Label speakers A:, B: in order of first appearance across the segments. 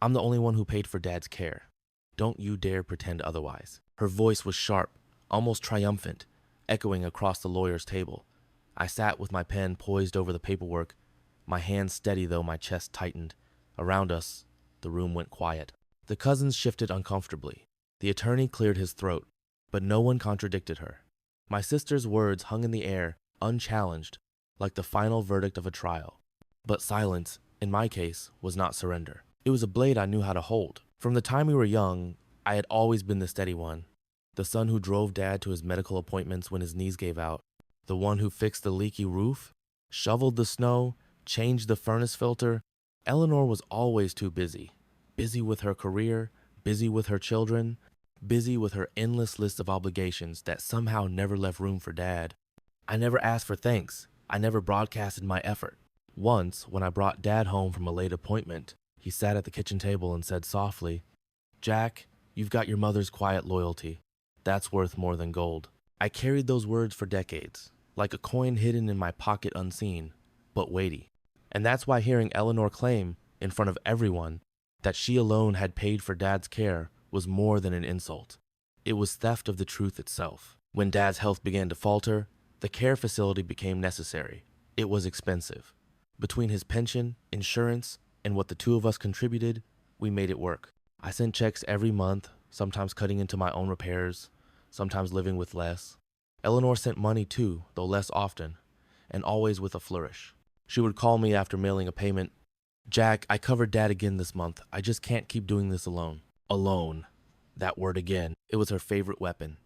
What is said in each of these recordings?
A: I'm the only one who paid for Dad's care. Don't you dare pretend otherwise. Her voice was sharp, almost triumphant, echoing across the lawyer's table. I sat with my pen poised over the paperwork, my hands steady though my chest tightened. Around us, the room went quiet. The cousins shifted uncomfortably. The attorney cleared his throat, but no one contradicted her. My sister's words hung in the air, unchallenged, like the final verdict of a trial. But silence, in my case, was not surrender. It was a blade I knew how to hold. From the time we were young, I had always been the steady one. The son who drove Dad to his medical appointments when his knees gave out. The one who fixed the leaky roof, shoveled the snow, changed the furnace filter. Eleanor was always too busy. Busy with her career, busy with her children, busy with her endless list of obligations that somehow never left room for Dad. I never asked for thanks. I never broadcasted my effort. Once, when I brought Dad home from a late appointment, he sat at the kitchen table and said softly, "Jack, you've got your mother's quiet loyalty. That's worth more than gold." I carried those words for decades, like a coin hidden in my pocket unseen, but weighty. And that's why hearing Eleanor claim, in front of everyone, that she alone had paid for Dad's care was more than an insult. It was theft of the truth itself. When Dad's health began to falter, the care facility became necessary. It was expensive. Between his pension, insurance, and what the two of us contributed, we made it work. I sent checks every month, sometimes cutting into my own repairs, sometimes living with less. Eleanor sent money too, though less often, and always with a flourish. She would call me after mailing a payment. "Jack, I covered Dad again this month. I just can't keep doing this alone." Alone. That word again. It was her favorite weapon.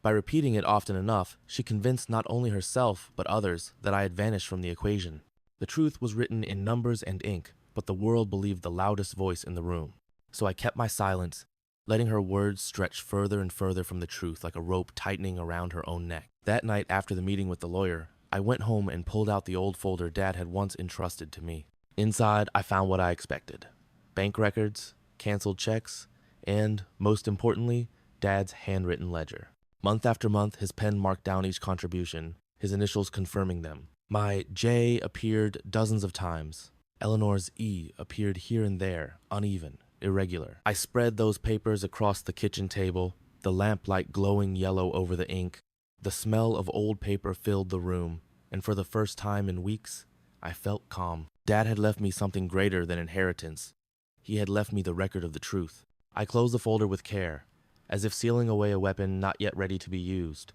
A: By repeating it often enough, she convinced not only herself, but others, that I had vanished from the equation. The truth was written in numbers and ink, but the world believed the loudest voice in the room. So I kept my silence, letting her words stretch further and further from the truth like a rope tightening around her own neck. That night after the meeting with the lawyer, I went home and pulled out the old folder Dad had once entrusted to me. Inside, I found what I expected. Bank records, canceled checks, and, most importantly, Dad's handwritten ledger. Month after month, his pen marked down each contribution, his initials confirming them. My J appeared dozens of times. Eleanor's E appeared here and there, uneven, irregular. I spread those papers across the kitchen table, the lamplight glowing yellow over the ink. The smell of old paper filled the room, and for the first time in weeks, I felt calm. Dad had left me something greater than inheritance. He had left me the record of the truth. I closed the folder with care, as if sealing away a weapon not yet ready to be used.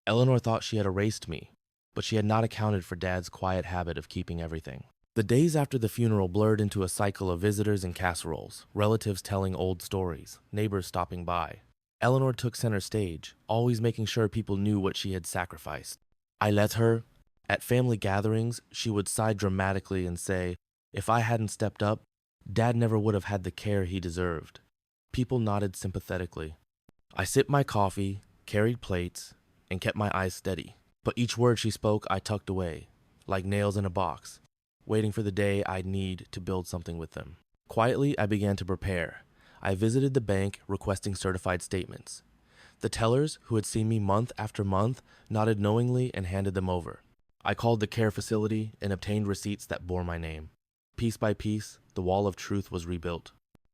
A: Eleanor thought she had erased me, but she had not accounted for Dad's quiet habit of keeping everything. The days after the funeral blurred into a cycle of visitors and casseroles, relatives telling old stories, neighbors stopping by. Eleanor took center stage, always making sure people knew what she had sacrificed. I let her. At family gatherings, she would sigh dramatically and say, "If I hadn't stepped up, Dad never would have had the care he deserved." People nodded sympathetically. I sipped my coffee, carried plates, and kept my eyes steady. But each word she spoke I tucked away, like nails in a box, waiting for the day I'd need to build something with them. Quietly, I began to prepare. I visited the bank requesting certified statements. The tellers, who had seen me month after month, nodded knowingly and handed them over. I called the care facility and obtained receipts that bore my name. Piece by piece, the wall of truth was rebuilt.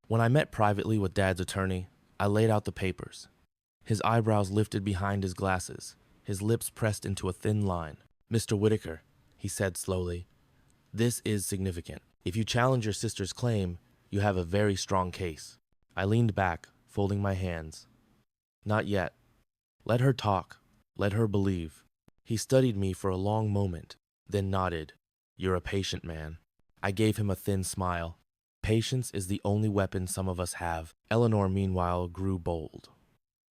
A: When I met privately with Dad's attorney, I laid out the papers. His eyebrows lifted behind his glasses, his lips pressed into a thin line. "Mr. Whitaker," he said slowly, "this is significant. If you challenge your sister's claim, you have a very strong case." I leaned back, folding my hands. "Not yet. Let her talk. Let her believe." He studied me for a long moment, then nodded. "You're a patient man." I gave him a thin smile. Patience is the only weapon some of us have. Eleanor, meanwhile, grew bold.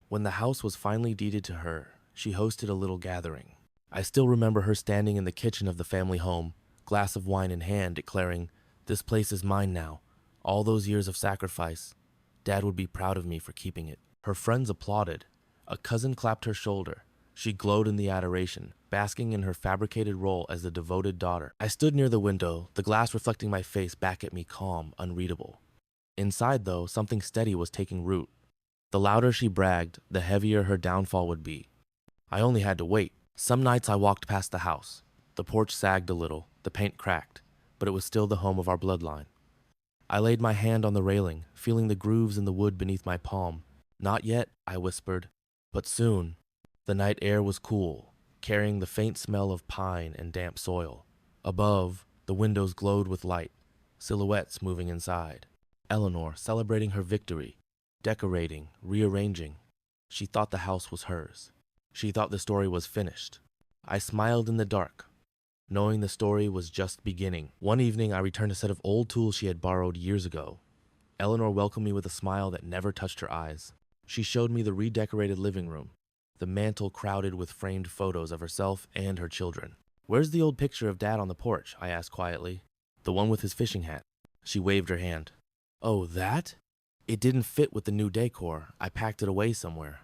A: When the house was finally deeded to her, she hosted a little gathering. I still remember her standing in the kitchen of the family home, glass of wine in hand, declaring, "This place is mine now. All those years of sacrifice. Dad would be proud of me for keeping it." Her friends applauded. A cousin clapped her shoulder. She glowed in the adoration, basking in her fabricated role as the devoted daughter. I stood near the window, the glass reflecting my face back at me calm, unreadable. Inside, though, something steady was taking root. The louder she bragged, the heavier her downfall would be. I only had to wait. Some nights I walked past the house. The porch sagged a little, the paint cracked, but it was still the home of our bloodline. I laid my hand on the railing, feeling the grooves in the wood beneath my palm. Not yet, I whispered, but soon. The night air was cool, carrying the faint smell of pine and damp soil. Above, the windows glowed with light, silhouettes moving inside. Eleanor celebrating her victory, decorating, rearranging. She thought the house was hers. She thought the story was finished. I smiled in the dark, knowing the story was just beginning. One evening, I returned a set of old tools she had borrowed years ago. Eleanor welcomed me with a smile that never touched her eyes. She showed me the redecorated living room, the mantel crowded with framed photos of herself and her children. "Where's the old picture of Dad on the porch?" I asked quietly. "The one with his fishing hat." She waved her hand. "Oh, that? It didn't fit with the new decor. I packed it away somewhere."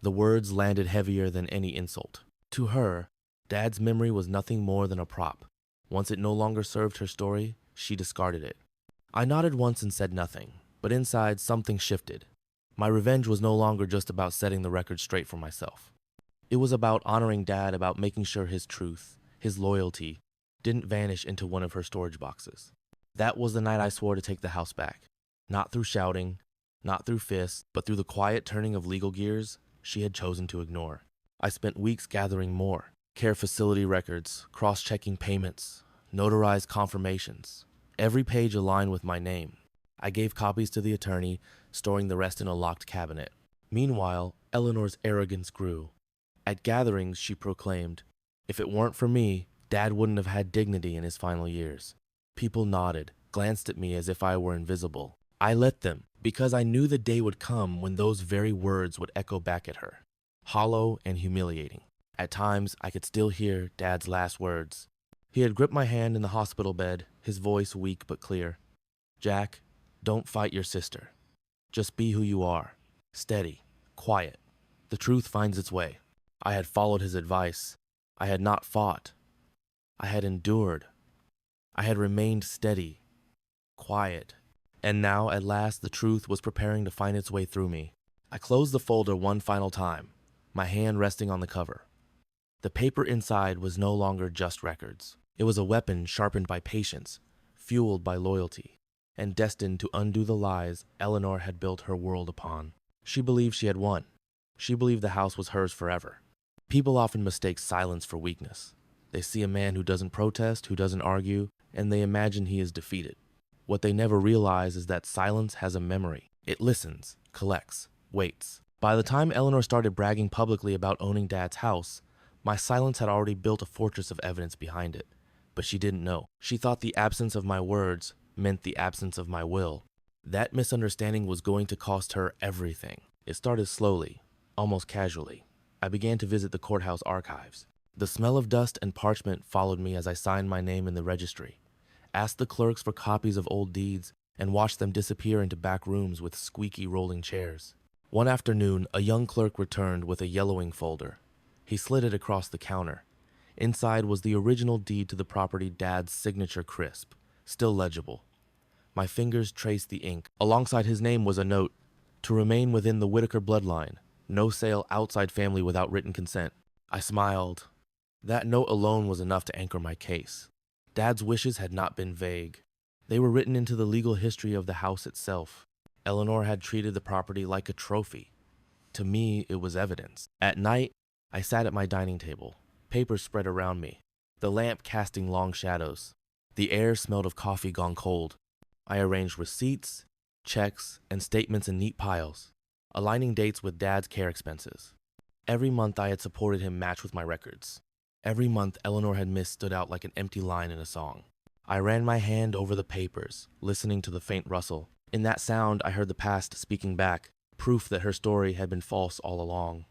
A: The words landed heavier than any insult. To her, Dad's memory was nothing more than a prop. Once it no longer served her story, she discarded it. I nodded once and said nothing, but inside something shifted. My revenge was no longer just about setting the record straight for myself. It was about honoring Dad, about making sure his truth, his loyalty, didn't vanish into one of her storage boxes. That was the night I swore to take the house back. Not through shouting, not through fists, but through the quiet turning of legal gears she had chosen to ignore. I spent weeks gathering more. Care facility records, cross-checking payments, notarized confirmations. Every page aligned with my name. I gave copies to the attorney, storing the rest in a locked cabinet. Meanwhile, Eleanor's arrogance grew. At gatherings, she proclaimed, "If it weren't for me, Dad wouldn't have had dignity in his final years." People nodded, glanced at me as if I were invisible. I let them, because I knew the day would come when those very words would echo back at her, hollow and humiliating. At times, I could still hear Dad's last words. He had gripped my hand in the hospital bed, his voice weak but clear. "Jack, don't fight your sister. Just be who you are. Steady, quiet. The truth finds its way." I had followed his advice. I had not fought. I had endured. I had remained steady, quiet. And now, at last, the truth was preparing to find its way through me. I closed the folder one final time, my hand resting on the cover. The paper inside was no longer just records. It was a weapon sharpened by patience, fueled by loyalty, and destined to undo the lies Eleanor had built her world upon. She believed she had won. She believed the house was hers forever. People often mistake silence for weakness. They see a man who doesn't protest, who doesn't argue, and they imagine he is defeated. What they never realize is that silence has a memory. It listens, collects, waits. By the time Eleanor started bragging publicly about owning Dad's house, my silence had already built a fortress of evidence behind it. But she didn't know. She thought the absence of my words meant the absence of my will. That misunderstanding was going to cost her everything. It started slowly, almost casually. I began to visit the courthouse archives. The smell of dust and parchment followed me as I signed my name in the registry, asked the clerks for copies of old deeds, and watched them disappear into back rooms with squeaky rolling chairs. One afternoon, a young clerk returned with a yellowing folder. He slid it across the counter. Inside was the original deed to the property, Dad's signature crisp, still legible. My fingers traced the ink. Alongside his name was a note: "To remain within the Whitaker bloodline. No sale outside family without written consent." I smiled. That note alone was enough to anchor my case. Dad's wishes had not been vague. They were written into the legal history of the house itself. Eleanor had treated the property like a trophy. To me, it was evidence. At night, I sat at my dining table, papers spread around me, the lamp casting long shadows. The air smelled of coffee gone cold. I arranged receipts, checks, and statements in neat piles, aligning dates with Dad's care expenses. Every month I had supported him matched with my records. Every month Eleanor had missed stood out like an empty line in a song. I ran my hand over the papers, listening to the faint rustle. In that sound, I heard the past speaking back, proof that her story had been false all along.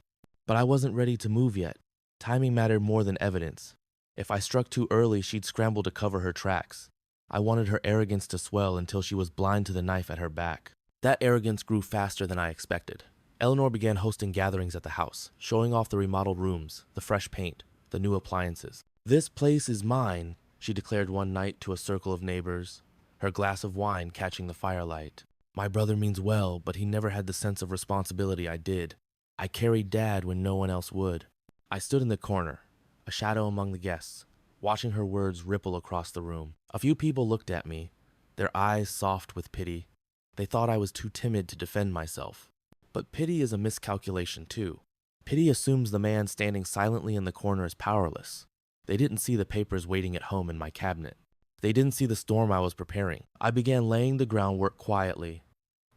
A: But I wasn't ready to move yet. Timing mattered more than evidence. If I struck too early, she'd scramble to cover her tracks. I wanted her arrogance to swell until she was blind to the knife at her back. That arrogance grew faster than I expected. Eleanor began hosting gatherings at the house, showing off the remodeled rooms, the fresh paint, the new appliances. "This place is mine," she declared one night to a circle of neighbors, her glass of wine catching the firelight. "My brother means well, but he never had the sense of responsibility I did. I carried Dad when no one else would." I stood in the corner, a shadow among the guests, watching her words ripple across the room. A few people looked at me, their eyes soft with pity. They thought I was too timid to defend myself. But pity is a miscalculation too. Pity assumes the man standing silently in the corner is powerless. They didn't see the papers waiting at home in my cabinet. They didn't see the storm I was preparing. I began laying the groundwork quietly.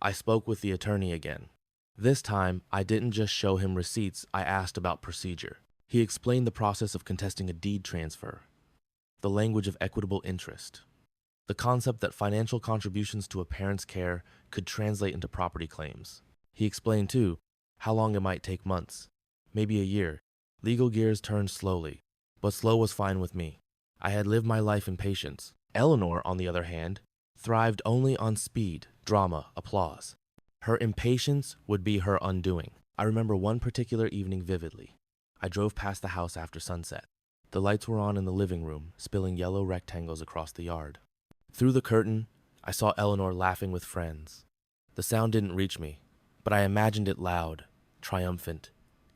A: I spoke with the attorney again. This time, I didn't just show him receipts, I asked about procedure. He explained the process of contesting a deed transfer, the language of equitable interest, the concept that financial contributions to a parent's care could translate into property claims. He explained, too, how long it might take months, maybe a year. Legal gears turned slowly, but slow was fine with me. I had lived my life in patience. Eleanor, on the other hand, thrived only on speed, drama, applause. Her impatience would be her undoing. I remember one particular evening vividly. I drove past the house after sunset. The lights were on in the living room, spilling yellow rectangles across the yard. Through the curtain, I saw Eleanor laughing with friends. The sound didn't reach me, but I imagined it loud, triumphant,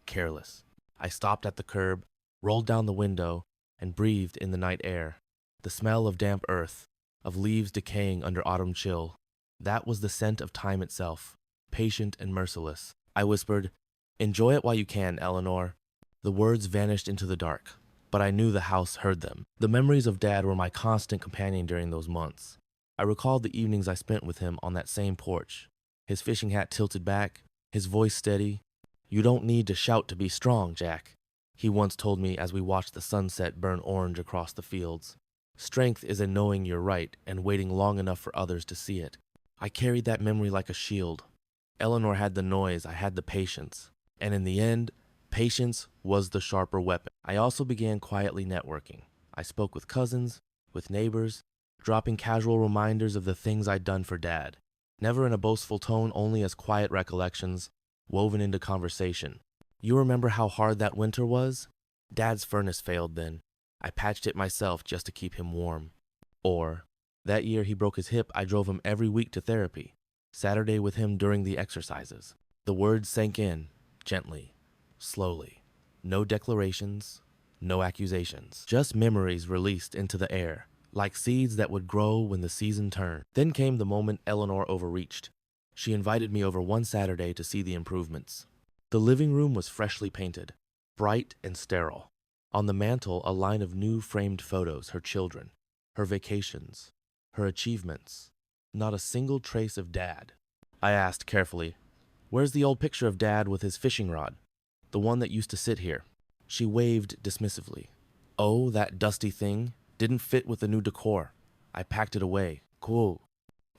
A: careless. I stopped at the curb, rolled down the window, and breathed in the night air. The smell of damp earth, of leaves decaying under autumn chill. That was the scent of time itself, patient and merciless. I whispered, "Enjoy it while you can, Eleanor." The words vanished into the dark, but I knew the house heard them. The memories of Dad were my constant companion during those months. I recalled the evenings I spent with him on that same porch, his fishing hat tilted back, his voice steady. "You don't need to shout to be strong, Jack," he once told me as we watched the sunset burn orange across the fields. "Strength is in knowing you're right and waiting long enough for others to see it." I carried that memory like a shield. Eleanor had the noise, I had the patience. And in the end, patience was the sharper weapon. I also began quietly networking. I spoke with cousins, with neighbors, dropping casual reminders of the things I'd done for Dad. Never in a boastful tone, only as quiet recollections, woven into conversation. "You remember how hard that winter was? Dad's furnace failed then. I patched it myself just to keep him warm." Or, "That year he broke his hip, I drove him every week to therapy. Saturday with him during the exercises." The words sank in, gently, slowly. No declarations, no accusations. Just memories released into the air, like seeds that would grow when the season turned. Then came the moment Eleanor overreached. She invited me over one Saturday to see the improvements. The living room was freshly painted, bright and sterile. On the mantel, a line of new framed photos, her children, her vacations, her achievements. Not a single trace of Dad. I asked carefully, "Where's the old picture of Dad with his fishing rod? The one that used to sit here?" She waved dismissively. "Oh, that dusty thing. Didn't fit with the new decor. I packed it away. Cool."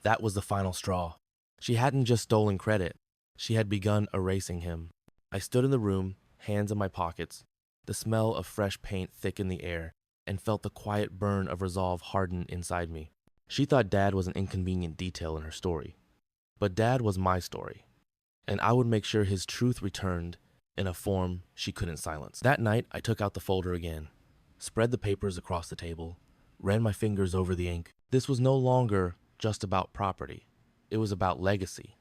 A: That was the final straw. She hadn't just stolen credit. She had begun erasing him. I stood in the room, hands in my pockets. The smell of fresh paint thick in the air, and felt the quiet burn of resolve harden inside me. She thought Dad was an inconvenient detail in her story. But Dad was my story, and I would make sure his truth returned in a form she couldn't silence. That night, I took out the folder again, spread the papers across the table, ran my fingers over the ink. This was no longer just about property. It was about legacy,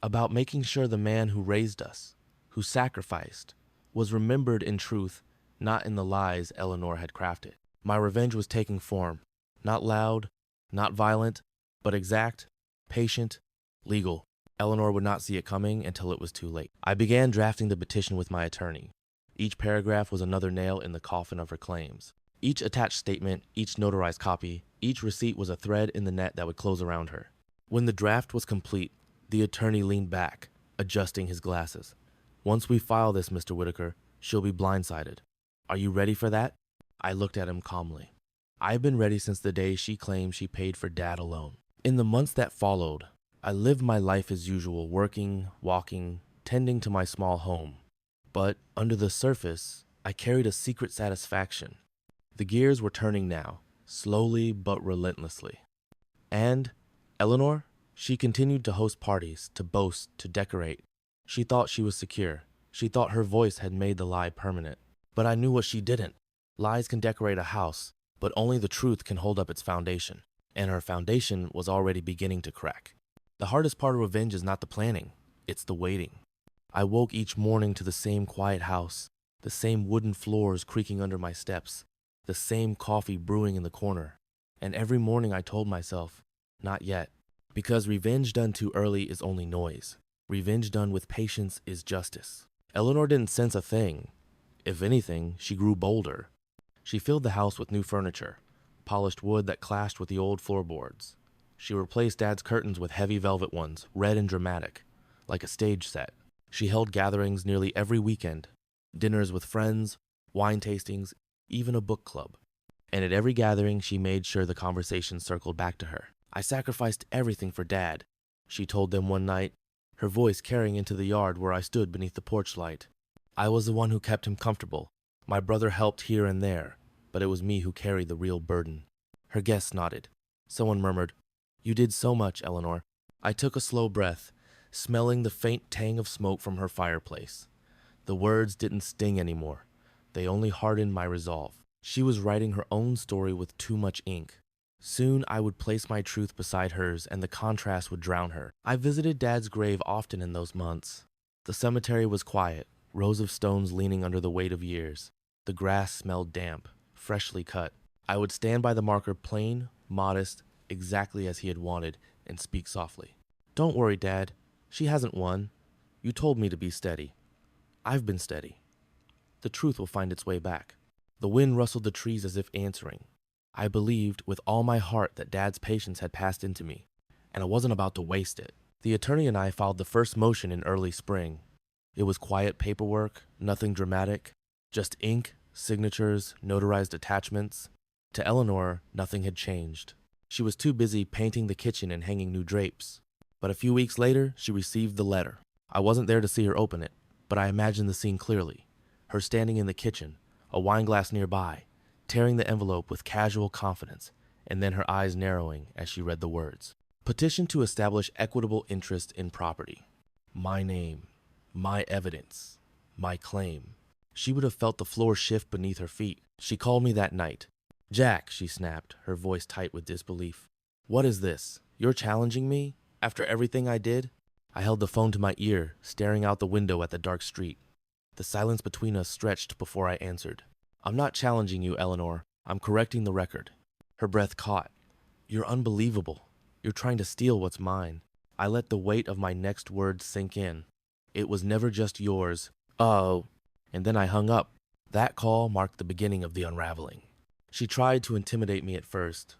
A: about making sure the man who raised us, who sacrificed, was remembered in truth, not in the lies Eleanor had crafted. My revenge was taking form, not loud, not violent, but exact, patient, legal. Eleanor would not see it coming until it was too late. I began drafting the petition with my attorney. Each paragraph was another nail in the coffin of her claims. Each attached statement, each notarized copy, each receipt was a thread in the net that would close around her. When the draft was complete, the attorney leaned back, adjusting his glasses. "Once we file this, Mr. Whitaker, she'll be blindsided. Are you ready for that?" I looked at him calmly. "I've been ready since the day she claimed she paid for Dad alone." In the months that followed, I lived my life as usual, working, walking, tending to my small home. But under the surface, I carried a secret satisfaction. The gears were turning now, slowly but relentlessly. And Eleanor, she continued to host parties, to boast, to decorate. She thought she was secure. She thought her voice had made the lie permanent. But I knew what she didn't. Lies can decorate a house, but only the truth can hold up its foundation. And her foundation was already beginning to crack. The hardest part of revenge is not the planning, it's the waiting. I woke each morning to the same quiet house, the same wooden floors creaking under my steps, the same coffee brewing in the corner. And every morning I told myself, Not yet. Because revenge done too early is only noise. Revenge done with patience is justice. Eleanor didn't sense a thing. If anything, she grew bolder. She filled the house with new furniture, polished wood that clashed with the old floorboards. She replaced Dad's curtains with heavy velvet ones, red and dramatic, like a stage set. She held gatherings nearly every weekend, dinners with friends, wine tastings, even a book club. And at every gathering, she made sure the conversation circled back to her. I sacrificed everything for Dad, she told them one night, her voice carrying into the yard where I stood beneath the porch light. I was the one who kept him comfortable. My brother helped here and there, but it was me who carried the real burden. Her guests nodded. Someone murmured, "You did so much, Eleanor." I took a slow breath, smelling the faint tang of smoke from her fireplace. The words didn't sting anymore. They only hardened my resolve. She was writing her own story with too much ink. Soon I would place my truth beside hers, and the contrast would drown her. I visited Dad's grave often in those months. The cemetery was quiet, rows of stones leaning under the weight of years. The grass smelled damp, freshly cut. I would stand by the marker, plain, modest, exactly as he had wanted, and speak softly. "Don't worry, Dad. She hasn't won. You told me to be steady. I've been steady. The truth will find its way back." The wind rustled the trees as if answering. I believed with all my heart that Dad's patience had passed into me, and I wasn't about to waste it. The attorney and I filed the first motion in early spring. It was quiet paperwork, nothing dramatic, just ink, signatures, notarized attachments. To Eleanor, nothing had changed. She was too busy painting the kitchen and hanging new drapes. But a few weeks later, she received the letter. I wasn't there to see her open it, but I imagined the scene clearly. Her standing in the kitchen, a wine glass nearby, tearing the envelope with casual confidence, and then her eyes narrowing as she read the words. Petition to establish equitable interest in property. My name, my evidence, my claim. She would have felt the floor shift beneath her feet. She called me that night. "Jack," she snapped, her voice tight with disbelief. "What is this? You're challenging me? After everything I did?" I held the phone to my ear, staring out the window at the dark street. The silence between us stretched before I answered. "I'm not challenging you, Eleanor. I'm correcting the record." Her breath caught. "You're unbelievable. You're trying to steal what's mine." I let the weight of my next words sink in. "It was never just yours." "Oh." And then I hung up. That call marked the beginning of the unraveling. She tried to intimidate me at first.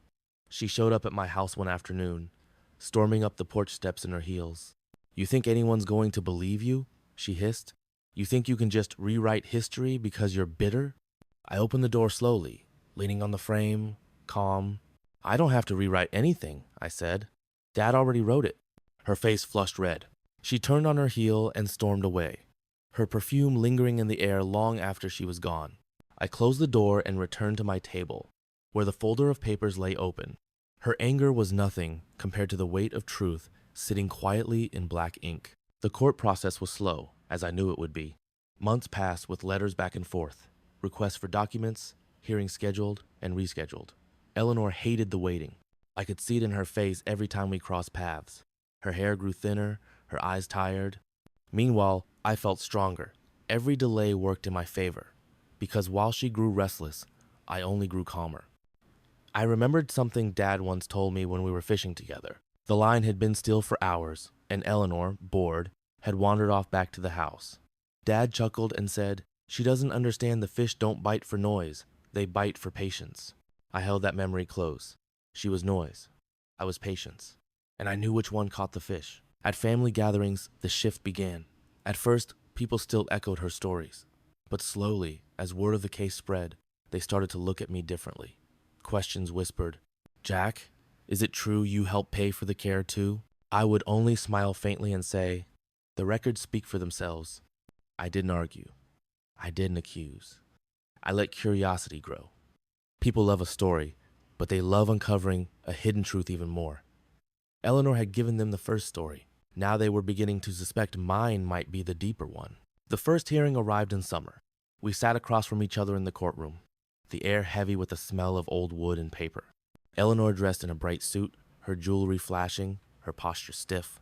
A: She showed up at my house one afternoon, storming up the porch steps in her heels. "You think anyone's going to believe you?" she hissed. "You think you can just rewrite history because you're bitter?" I opened the door slowly, leaning on the frame, calm. "I don't have to rewrite anything," I said. "Dad already wrote it." Her face flushed red. She turned on her heel and stormed away, her perfume lingering in the air long after she was gone. I closed the door and returned to my table, where the folder of papers lay open. Her anger was nothing compared to the weight of truth sitting quietly in black ink. The court process was slow, as I knew it would be. Months passed with letters back and forth, requests for documents, hearings scheduled and rescheduled. Eleanor hated the waiting. I could see it in her face every time we crossed paths. Her hair grew thinner, her eyes tired. Meanwhile, I felt stronger. Every delay worked in my favor, because while she grew restless, I only grew calmer. I remembered something Dad once told me when we were fishing together. The line had been still for hours, and Eleanor, bored, had wandered off back to the house. Dad chuckled and said, "She doesn't understand the fish don't bite for noise, they bite for patience." I held that memory close. She was noise. I was patience. And I knew which one caught the fish. At family gatherings, the shift began. At first, people still echoed her stories. But slowly, as word of the case spread, they started to look at me differently. Questions whispered, "Jack, is it true you helped pay for the care too?" I would only smile faintly and say, "The records speak for themselves." I didn't argue. I didn't accuse. I let curiosity grow. People love a story, but they love uncovering a hidden truth even more. Eleanor had given them the first story. Now they were beginning to suspect mine might be the deeper one. The first hearing arrived in summer. We sat across from each other in the courtroom, the air heavy with the smell of old wood and paper. Eleanor dressed in a bright suit, her jewelry flashing, her posture stiff.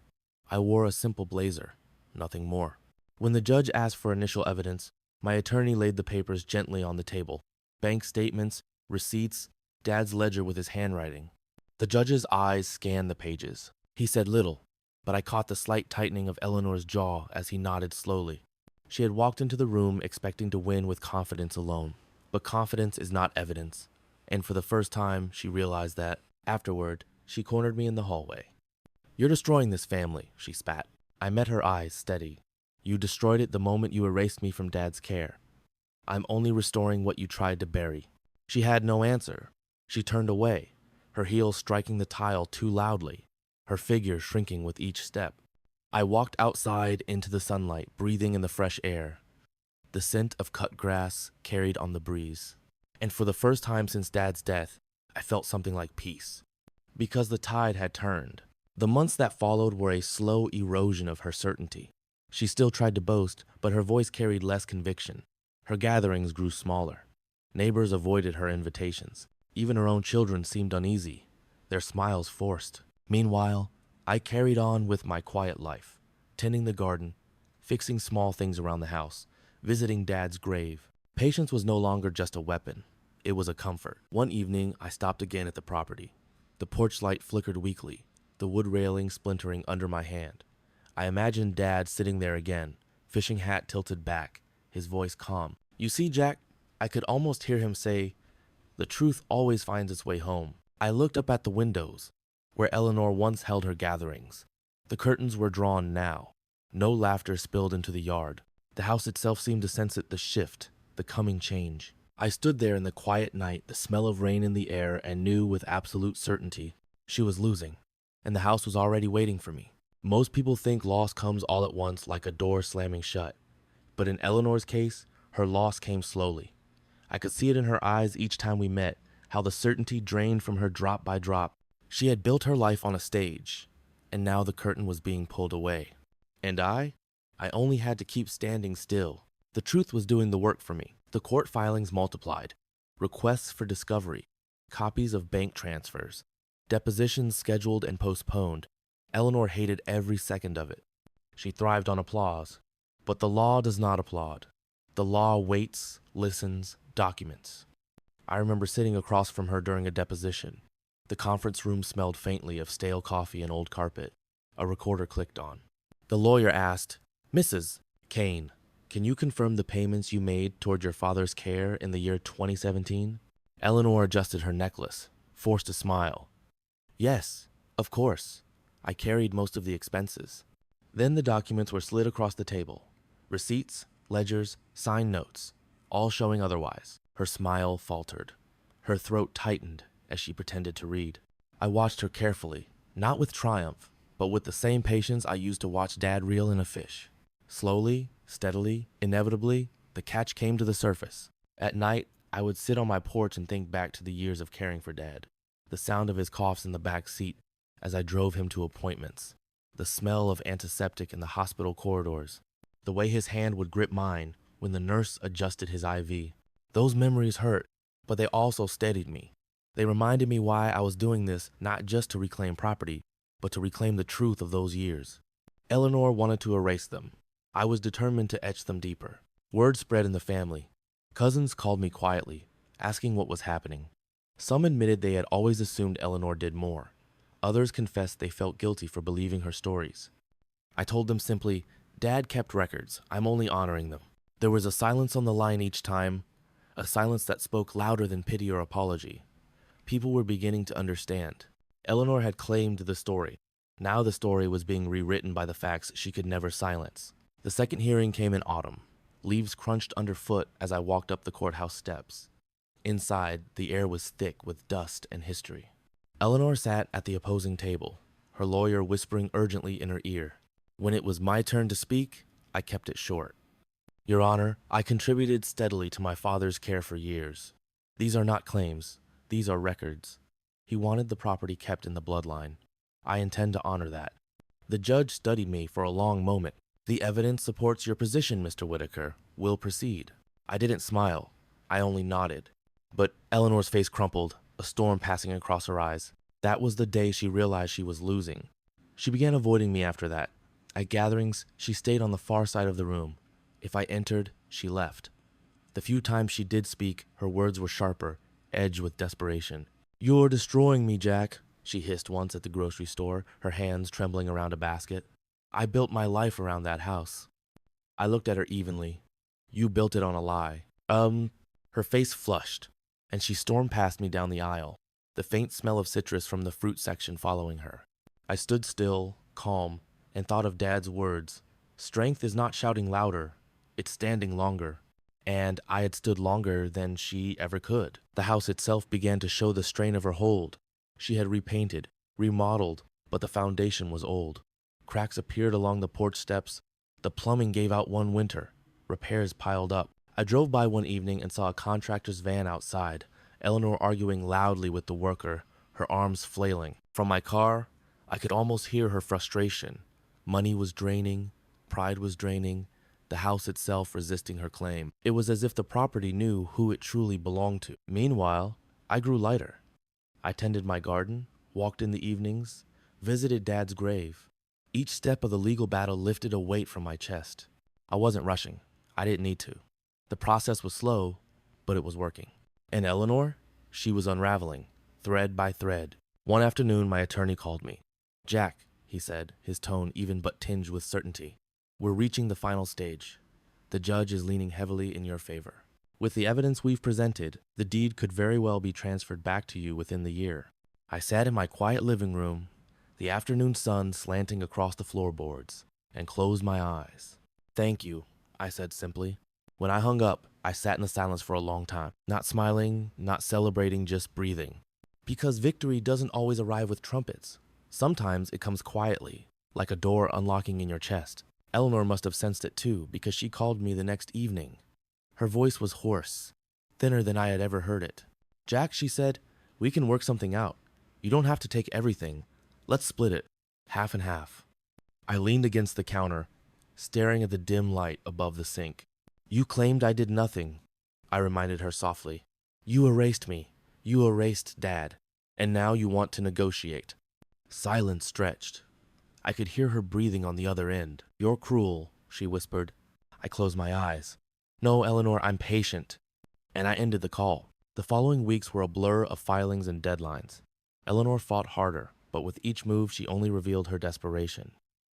A: I wore a simple blazer, nothing more. When the judge asked for initial evidence, my attorney laid the papers gently on the table. Bank statements, receipts, Dad's ledger with his handwriting. The judge's eyes scanned the pages. He said little, but I caught the slight tightening of Eleanor's jaw as he nodded slowly. She had walked into the room expecting to win with confidence alone. But confidence is not evidence, and for the first time, she realized that. Afterward, she cornered me in the hallway. "You're destroying this family," she spat. I met her eyes steady. "You destroyed it the moment you erased me from Dad's care. I'm only restoring what you tried to bury." She had no answer. She turned away, her heels striking the tile too loudly, her figure shrinking with each step. I walked outside into the sunlight, breathing in the fresh air. The scent of cut grass carried on the breeze. And for the first time since Dad's death, I felt something like peace. Because the tide had turned. The months that followed were a slow erosion of her certainty. She still tried to boast, but her voice carried less conviction. Her gatherings grew smaller. Neighbors avoided her invitations. Even her own children seemed uneasy, their smiles forced. Meanwhile, I carried on with my quiet life, tending the garden, fixing small things around the house, visiting Dad's grave. Patience was no longer just a weapon. It was a comfort. One evening, I stopped again at the property. The porch light flickered weakly, the wood railing splintering under my hand. I imagined Dad sitting there again, fishing hat tilted back, his voice calm. "You see, Jack," I could almost hear him say, "the truth always finds its way home." I looked up at the windows, where Eleanor once held her gatherings. The curtains were drawn now. No laughter spilled into the yard. The house itself seemed to sense it, the shift, the coming change. I stood there in the quiet night, the smell of rain in the air, and knew with absolute certainty she was losing, and the house was already waiting for me. Most people think loss comes all at once like a door slamming shut. But in Eleanor's case, her loss came slowly. I could see it in her eyes each time we met, how the certainty drained from her drop by drop. She had built her life on a stage, and now the curtain was being pulled away. And I only had to keep standing still. The truth was doing the work for me. The court filings multiplied. Requests for discovery, copies of bank transfers, depositions scheduled and postponed. Eleanor hated every second of it. She thrived on applause. But the law does not applaud. The law waits, listens, documents. I remember sitting across from her during a deposition. The conference room smelled faintly of stale coffee and old carpet. A recorder clicked on. The lawyer asked, "Mrs. Kane, can you confirm the payments you made toward your father's care in the year 2017? Eleanor adjusted her necklace, forced a smile. "Yes, of course. I carried most of the expenses." Then the documents were slid across the table. Receipts, ledgers, signed notes, all showing otherwise. Her smile faltered. Her throat tightened as she pretended to read. I watched her carefully, not with triumph, but with the same patience I used to watch Dad reel in a fish. Slowly, steadily, inevitably, the catch came to the surface. At night, I would sit on my porch and think back to the years of caring for Dad. The sound of his coughs in the back seat as I drove him to appointments. The smell of antiseptic in the hospital corridors. The way his hand would grip mine when the nurse adjusted his IV. Those memories hurt, but they also steadied me. They reminded me why I was doing this, not just to reclaim property, but to reclaim the truth of those years. Eleanor wanted to erase them. I was determined to etch them deeper. Word spread in the family. Cousins called me quietly, asking what was happening. Some admitted they had always assumed Eleanor did more. Others confessed they felt guilty for believing her stories. I told them simply, "Dad kept records. I'm only honoring them." There was a silence on the line each time, a silence that spoke louder than pity or apology. People were beginning to understand. Eleanor had claimed the story. Now the story was being rewritten by the facts she could never silence. The second hearing came in autumn. Leaves crunched underfoot as I walked up the courthouse steps. Inside, the air was thick with dust and history. Eleanor sat at the opposing table, her lawyer whispering urgently in her ear. When it was my turn to speak, I kept it short. "Your Honor, I contributed steadily to my father's care for years. These are not claims. These are records. He wanted the property kept in the bloodline. I intend to honor that." The judge studied me for a long moment. "The evidence supports your position, Mr. Whitaker. We'll proceed." I didn't smile. I only nodded. But Eleanor's face crumpled, a storm passing across her eyes. That was the day she realized she was losing. She began avoiding me after that. At gatherings, she stayed on the far side of the room. If I entered, she left. The few times she did speak, her words were sharper, edged with desperation. "You're destroying me, Jack. she hissed once at the grocery store, her hands trembling around a basket. I built my life around that house. I looked at her evenly. You built it on a lie. Her face flushed, and she stormed past me down the aisle, the faint smell of citrus from the fruit section following her. I stood still, calm, and thought of Dad's words. Strength is not shouting louder, it's standing longer. And I had stood longer than she ever could. The house itself began to show the strain of her hold. She had repainted, remodeled, but the foundation was old. Cracks appeared along the porch steps. The plumbing gave out one winter. Repairs piled up. I drove by one evening and saw a contractor's van outside, Eleanor arguing loudly with the worker, her arms flailing. From my car, I could almost hear her frustration. Money was draining, pride was draining, the house itself resisting her claim. It was as if the property knew who it truly belonged to. Meanwhile, I grew lighter. I tended my garden, walked in the evenings, visited Dad's grave. Each step of the legal battle lifted a weight from my chest. I wasn't rushing. I didn't need to. The process was slow, but it was working. And Eleanor? She was unraveling, thread by thread. One afternoon, my attorney called me. "Jack," he said, his tone even but tinged with certainty. "We're reaching the final stage. The judge is leaning heavily in your favor. With the evidence we've presented, the deed could very well be transferred back to you within the year." I sat in my quiet living room, the afternoon sun slanting across the floorboards, and closed my eyes. "Thank you," I said simply. When I hung up, I sat in the silence for a long time, not smiling, not celebrating, just breathing. Because victory doesn't always arrive with trumpets. Sometimes it comes quietly, like a door unlocking in your chest. Eleanor must have sensed it too, because she called me the next evening. Her voice was hoarse, thinner than I had ever heard it. "Jack," she said, "we can work something out. You don't have to take everything. Let's split it, half and half." I leaned against the counter, staring at the dim light above the sink. "You claimed I did nothing," I reminded her softly. "You erased me. You erased Dad. And now you want to negotiate." Silence stretched. I could hear her breathing on the other end. "You're cruel," she whispered. I closed my eyes. "No, Eleanor, I'm patient." And I ended the call. The following weeks were a blur of filings and deadlines. Eleanor fought harder, but with each move she only revealed her desperation.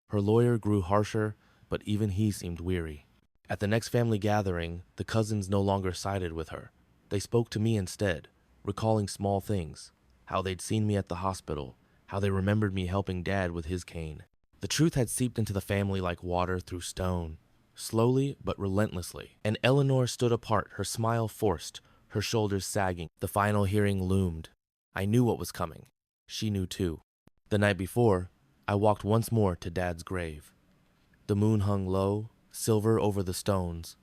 A: Her lawyer grew harsher, but even he seemed weary. At the next family gathering, the cousins no longer sided with her. They spoke to me instead, recalling small things, how they'd seen me at the hospital, how they remembered me helping Dad with his cane. The truth had seeped into the family like water through stone, slowly but relentlessly. And Eleanor stood apart, her smile forced, her shoulders sagging. The final hearing loomed. I knew what was coming. She knew too. The night before, I walked once more to Dad's grave. The moon hung low, silver over the stones.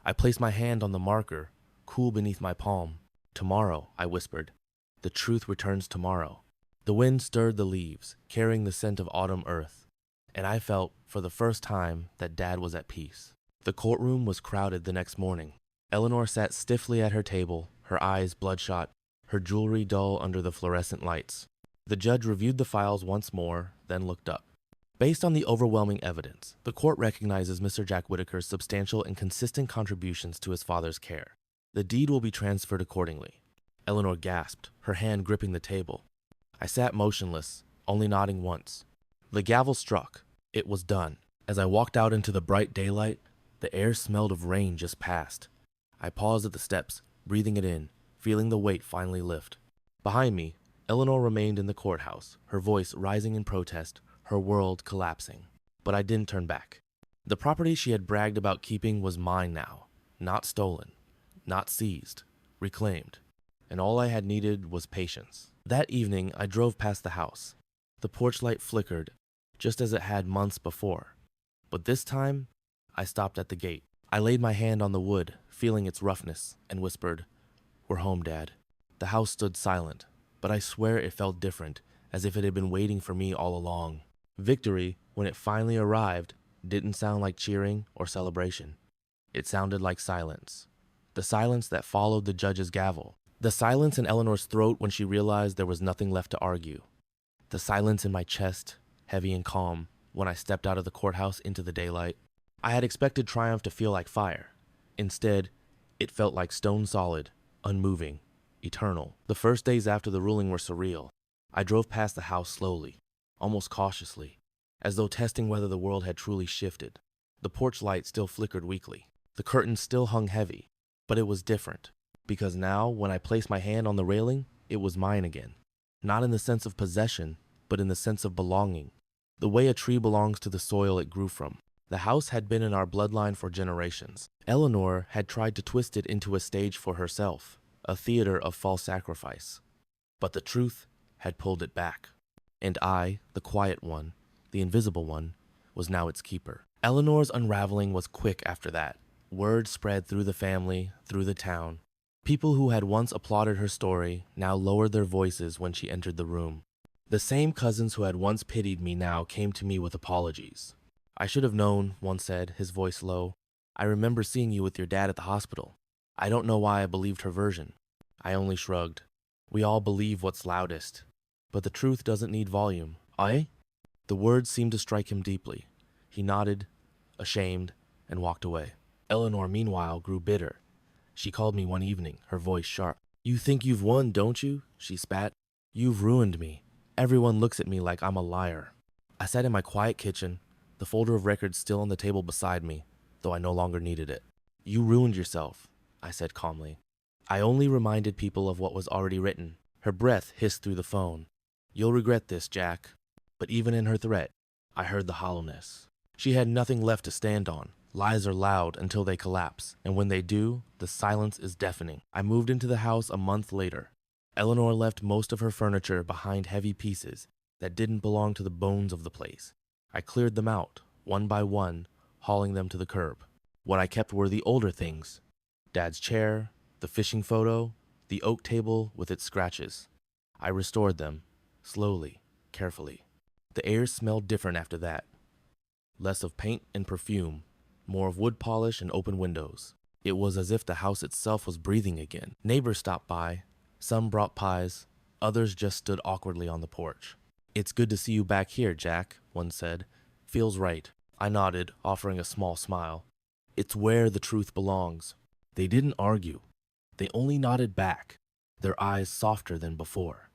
A: I placed my hand on the marker, cool beneath my palm. "Tomorrow," I whispered. "The truth returns tomorrow." The wind stirred the leaves, carrying the scent of autumn earth, and I felt, for the first time, that Dad was at peace. The courtroom was crowded the next morning. Eleanor sat stiffly at her table, her eyes bloodshot, her jewelry dull under the fluorescent lights. The judge reviewed the files once more, then looked up. Based on the overwhelming evidence, the court recognizes Mr. Jack Whitaker's substantial and consistent contributions to his father's care. The deed will be transferred accordingly. Eleanor gasped, her hand gripping the table. I sat motionless, only nodding once. The gavel struck. It was done. As I walked out into the bright daylight, the air smelled of rain just past. I paused at the steps, breathing it in, feeling the weight finally lift. Behind me, Eleanor remained in the courthouse, her voice rising in protest, her world collapsing. But I didn't turn back. The property she had bragged about keeping was mine now, not stolen, not seized, reclaimed. And all I had needed was patience. That evening, I drove past the house. The porch light flickered, just as it had months before. But this time, I stopped at the gate. I laid my hand on the wood, feeling its roughness, and whispered, "We're home, Dad." The house stood silent, but I swear it felt different, as if it had been waiting for me all along. Victory, when it finally arrived, didn't sound like cheering or celebration. It sounded like silence. The silence that followed the judge's gavel. The silence in Eleanor's throat when she realized there was nothing left to argue. The silence in my chest, heavy and calm, when I stepped out of the courthouse into the daylight. I had expected triumph to feel like fire. Instead, it felt like stone solid, unmoving, eternal. The first days after the ruling were surreal. I drove past the house slowly, almost cautiously, as though testing whether the world had truly shifted. The porch light still flickered weakly. The curtains still hung heavy, but it was different, because now, when I placed my hand on the railing, it was mine again. Not in the sense of possession, but in the sense of belonging. The way a tree belongs to the soil it grew from. The house had been in our bloodline for generations. Eleanor had tried to twist it into a stage for herself, a theater of false sacrifice. But the truth had pulled it back. And I, the quiet one, the invisible one, was now its keeper. Eleanor's unraveling was quick after that. Word spread through the family, through the town. People who had once applauded her story now lowered their voices when she entered the room. The same cousins who had once pitied me now came to me with apologies. I should have known, one said, his voice low. I remember seeing you with your dad at the hospital. I don't know why I believed her version. I only shrugged. We all believe what's loudest. But the truth doesn't need volume. I? The words seemed to strike him deeply. He nodded, ashamed, and walked away. Eleanor, meanwhile, grew bitter. She called me one evening, her voice sharp. You think you've won, don't you? She spat. You've ruined me. Everyone looks at me like I'm a liar. I sat in my quiet kitchen, the folder of records still on the table beside me, though I no longer needed it. You ruined yourself, I said calmly. I only reminded people of what was already written. Her breath hissed through the phone. You'll regret this, Jack. But even in her threat, I heard the hollowness. She had nothing left to stand on. Lies are loud until they collapse, and when they do, the silence is deafening. I moved into the house a month later. Eleanor left most of her furniture behind heavy pieces that didn't belong to the bones of the place. I cleared them out, one by one, hauling them to the curb. What I kept were the older things. Dad's chair, the fishing photo, the oak table with its scratches. I restored them, slowly, carefully. The air smelled different after that. Less of paint and perfume, more of wood polish and open windows. It was as if the house itself was breathing again. Neighbors stopped by. Some brought pies. Others just stood awkwardly on the porch. It's good to see you back here, Jack, one said. Feels right. I nodded, offering a small smile. It's where the truth belongs. They didn't argue. They only nodded back, their eyes softer than before.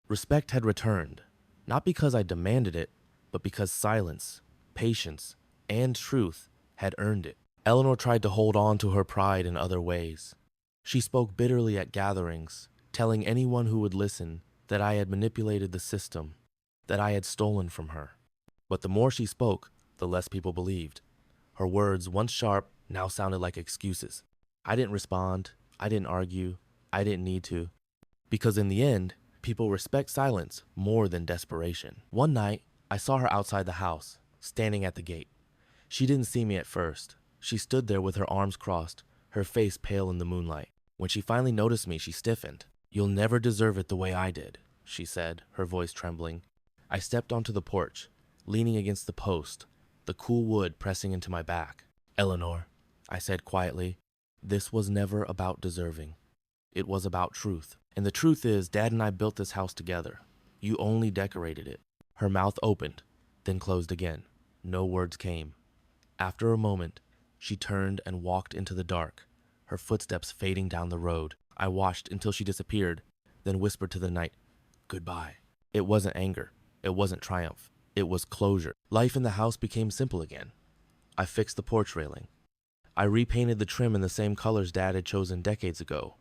A: Respect had returned, not because I demanded it, but because silence, patience, and truth had earned it. Eleanor tried to hold on to her pride in other ways. She spoke bitterly at gatherings, telling anyone who would listen that I had manipulated the system, that I had stolen from her. But the more she spoke, the less people believed. Her words, once sharp, now sounded like excuses. I didn't respond. I didn't argue. I didn't need to. Because in the end, people respect silence more than desperation. One night, I saw her outside the house, standing at the gate. She didn't see me at first. She stood there with her arms crossed, her face pale in the moonlight. When she finally noticed me, she stiffened. You'll never deserve it the way I did, she said, her voice trembling. I stepped onto the porch, leaning against the post, the cool wood pressing into my back. Eleanor, I said quietly, this was never about deserving. It was about truth. And the truth is, Dad and I built this house together. You only decorated it. Her mouth opened, then closed again. No words came. After a moment, she turned and walked into the dark, her footsteps fading down the road. I watched until she disappeared, then whispered to the night, goodbye. It wasn't anger. It wasn't triumph. It was closure. Life in the house became simple again. I fixed the porch railing. I repainted the trim in the same colors Dad had chosen decades ago.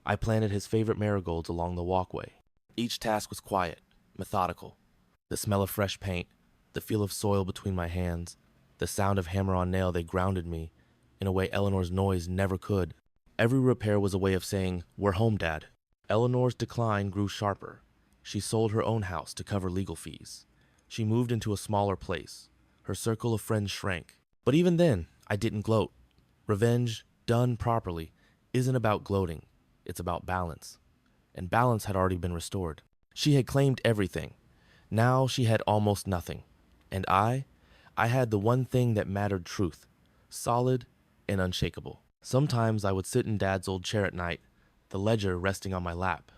A: I planted his favorite marigolds along the walkway. Each task was quiet, methodical. The smell of fresh paint, the feel of soil between my hands, the sound of hammer on nail, they grounded me in a way Eleanor's noise never could. Every repair was a way of saying, we're home, Dad. Eleanor's decline grew sharper. She sold her own house to cover legal fees. She moved into a smaller place. Her circle of friends shrank. But even then, I didn't gloat. Revenge, done properly, isn't about gloating. It's about balance. And balance had already been restored. She had claimed everything. Now she had almost nothing. And I had the one thing that mattered, truth. Solid and unshakable. Sometimes I would sit in Dad's old chair at night, the ledger resting on my lap.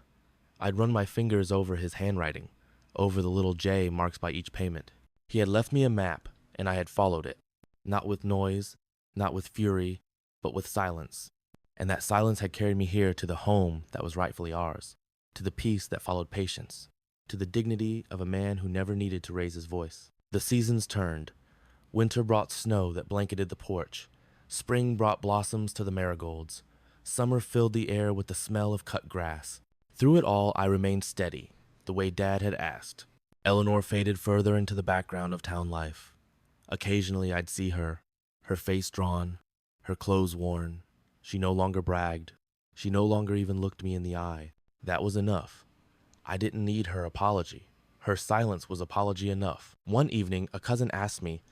A: I'd run my fingers over his handwriting, over the little J marked by each payment. He had left me a map, and I had followed it. Not with noise, not with fury, but with silence. And that silence had carried me here to the home that was rightfully ours, to the peace that followed patience. to the dignity of a man who never needed to raise his voice. The seasons turned. Winter brought snow that blanketed the porch. Spring brought blossoms to the marigolds. Summer filled the air with the smell of cut grass. Through it all, I remained steady, the way Dad had asked. Eleanor faded further into the background of town life. Occasionally, I'd see her, her face drawn, her clothes worn. She no longer bragged. She no longer even looked me in the eye. That was enough. I didn't need her apology. Her silence was apology enough. One evening, a cousin asked me,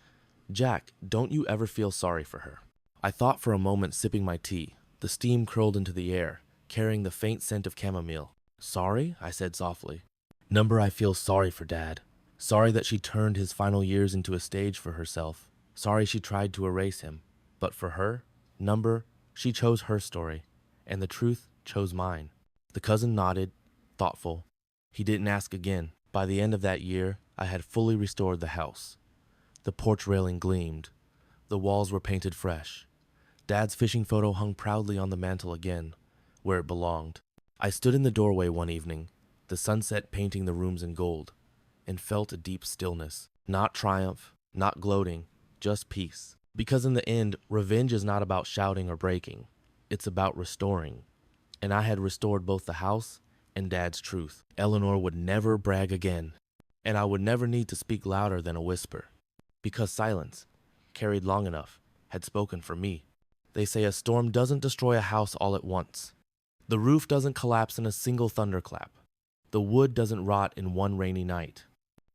A: "Jack, don't you ever feel sorry for her?" I thought for a moment, sipping my tea. The steam curled into the air, carrying the faint scent of chamomile. "Sorry?" I said softly. "Number, I feel sorry for Dad. Sorry that she turned his final years into a stage for herself. Sorry she tried to erase him. But for her, Number, she chose her story, and the truth chose mine." The cousin nodded, thoughtful. He didn't ask again. By the end of that year, I had fully restored the house. The porch railing gleamed. The walls were painted fresh. Dad's fishing photo hung proudly on the mantel again, where it belonged. I stood in the doorway one evening, the sunset painting the rooms in gold, and felt a deep stillness. Not triumph, not gloating, just peace. Because in the end, revenge is not about shouting or breaking. It's about restoring. And I had restored both the house and Dad's truth. Eleanor would never brag again, and I would never need to speak louder than a whisper. Because silence, carried long enough, had spoken for me. They say a storm doesn't destroy a house all at once. The roof doesn't collapse in a single thunderclap. The wood doesn't rot in one rainy night.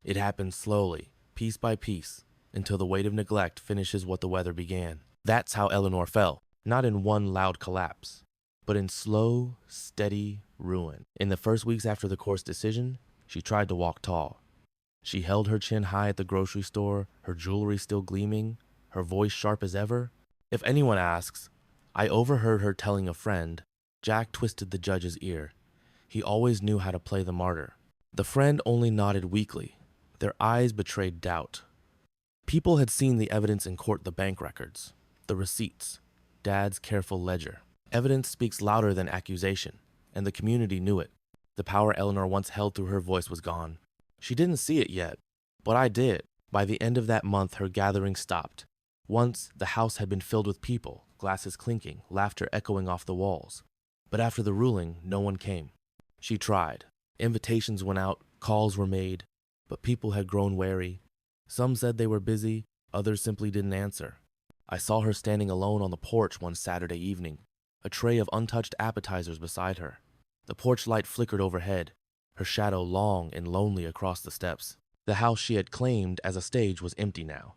A: It happens slowly, piece by piece, until the weight of neglect finishes what the weather began. That's how Eleanor fell, not in one loud collapse, but in slow, steady ruin. In the first weeks after the court's decision, she tried to walk tall. She held her chin high at the grocery store, her jewelry still gleaming, her voice sharp as ever. If anyone asks, I overheard her telling a friend. Jack twisted the judge's ear. He always knew how to play the martyr. The friend only nodded weakly. Their eyes betrayed doubt. People had seen the evidence in court, the bank records, the receipts, Dad's careful ledger. Evidence speaks louder than accusation, and the community knew it. The power Eleanor once held through her voice was gone. She didn't see it yet, but I did. By the end of that month, her gathering stopped. Once, the house had been filled with people, glasses clinking, laughter echoing off the walls. But after the ruling, no one came. She tried. Invitations went out, calls were made, but people had grown wary. Some said they were busy, others simply didn't answer. I saw her standing alone on the porch one Saturday evening, a tray of untouched appetizers beside her. The porch light flickered overhead, her shadow long and lonely across the steps. The house she had claimed as a stage was empty now,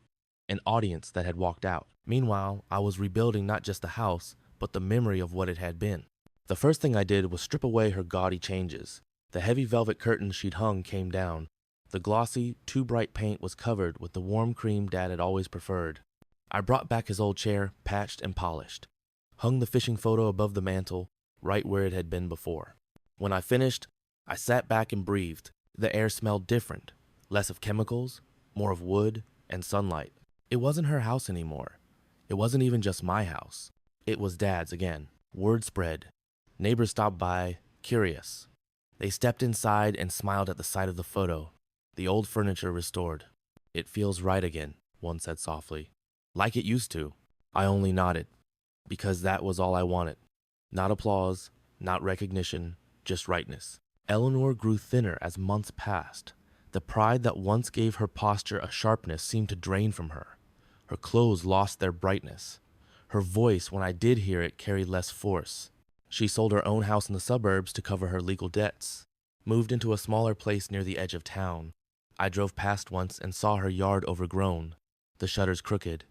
A: an audience that had walked out. Meanwhile, I was rebuilding not just the house, but the memory of what it had been. The first thing I did was strip away her gaudy changes. The heavy velvet curtains she'd hung came down. The glossy, too bright paint was covered with the warm cream Dad had always preferred. I brought back his old chair, patched and polished. Hung the fishing photo above the mantel, right where it had been before. When I finished, I sat back and breathed. The air smelled different, less of chemicals, more of wood and sunlight. It wasn't her house anymore. It wasn't even just my house. It was Dad's again. Word spread. Neighbors stopped by, curious. They stepped inside and smiled at the sight of the photo, the old furniture restored. "It feels right again," one said softly. "Like it used to." I only nodded, because that was all I wanted. Not applause, not recognition, just rightness. Eleanor grew thinner as months passed. The pride that once gave her posture a sharpness seemed to drain from her. Her clothes lost their brightness. Her voice, when I did hear it, carried less force. She sold her own house in the suburbs to cover her legal debts, moved into a smaller place near the edge of town. I drove past once and saw her yard overgrown, the shutters crooked.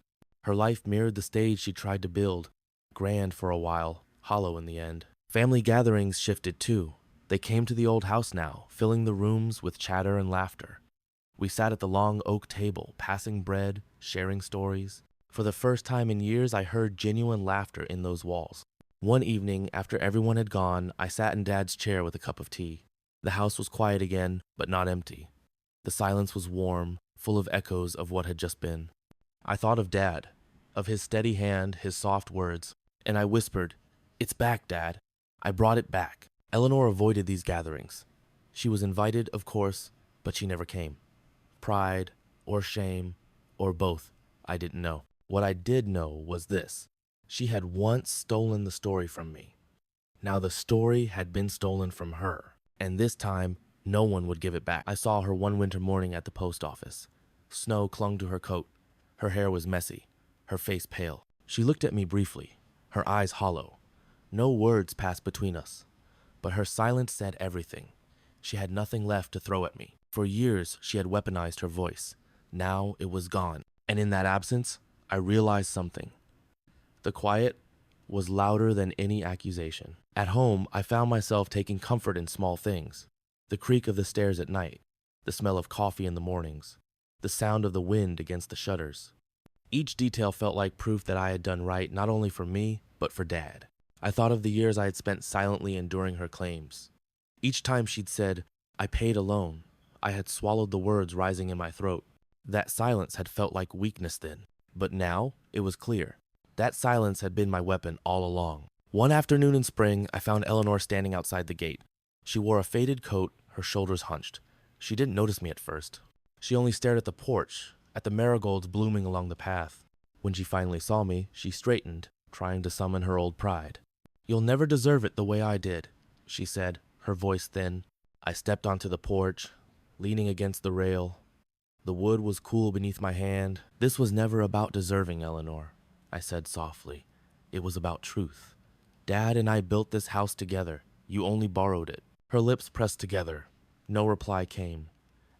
A: Her life mirrored the stage she tried to build, grand for a while, hollow in the end. Family gatherings shifted too. They came to the old house now, filling the rooms with chatter and laughter. We sat at the long oak table, passing bread, sharing stories. For the first time in years, I heard genuine laughter in those walls. One evening, after everyone had gone, I sat in Dad's chair with a cup of tea. The house was quiet again, but not empty. The silence was warm, full of echoes of what had just been. I thought of Dad, of his steady hand, his soft words, and I whispered, "It's back, Dad. I brought it back." Eleanor avoided these gatherings. She was invited, of course, but she never came. Pride, or shame, or both, I didn't know. What I did know was this. She had once stolen the story from me. Now the story had been stolen from her, and this time, no one would give it back. I saw her one winter morning at the post office. Snow clung to her coat. Her hair was messy, her face pale. She looked at me briefly, her eyes hollow. No words passed between us, but her silence said everything. She had nothing left to throw at me. For years, she had weaponized her voice. Now it was gone, and in that absence, I realized something. The quiet was louder than any accusation. At home, I found myself taking comfort in small things. The creak of the stairs at night, the smell of coffee in the mornings, the sound of the wind against the shutters. Each detail felt like proof that I had done right not only for me, but for Dad. I thought of the years I had spent silently enduring her claims. Each time she'd said, "I paid alone," I had swallowed the words rising in my throat. That silence had felt like weakness then, but now it was clear. That silence had been my weapon all along. One afternoon in spring, I found Eleanor standing outside the gate. She wore a faded coat, her shoulders hunched. She didn't notice me at first. She only stared at the porch, at the marigolds blooming along the path. When she finally saw me, she straightened, trying to summon her old pride. "You'll never deserve it the way I did," she said, her voice thin. I stepped onto the porch, leaning against the rail. The wood was cool beneath my hand. "This was never about deserving, Eleanor," I said softly. "It was about truth. Dad and I built this house together. You only borrowed it." Her lips pressed together. No reply came.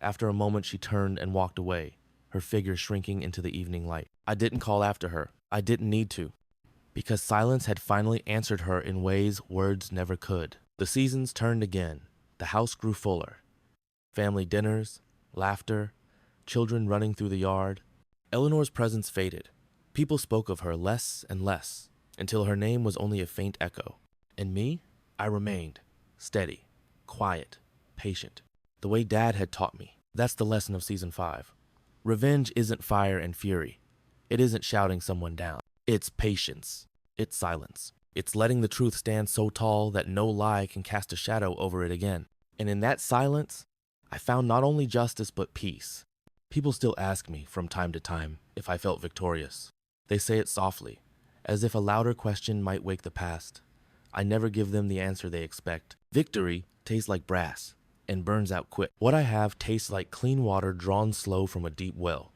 A: After a moment, she turned and walked away, her figure shrinking into the evening light. I didn't call after her. I didn't need to, because silence had finally answered her in ways words never could. The seasons turned again. The house grew fuller. Family dinners, laughter, children running through the yard. Eleanor's presence faded. People spoke of her less and less, until her name was only a faint echo. And me? I remained, steady, quiet, patient, the way Dad had taught me. That's the lesson of season 5. Revenge isn't fire and fury. It isn't shouting someone down. It's patience. It's silence. It's letting the truth stand so tall that no lie can cast a shadow over it again. And in that silence, I found not only justice but peace. People still ask me from time to time if I felt victorious. They say it softly, as if a louder question might wake the past. I never give them the answer they expect. Victory tastes like brass and burns out quick. What I have tastes like clean water drawn slow from a deep well.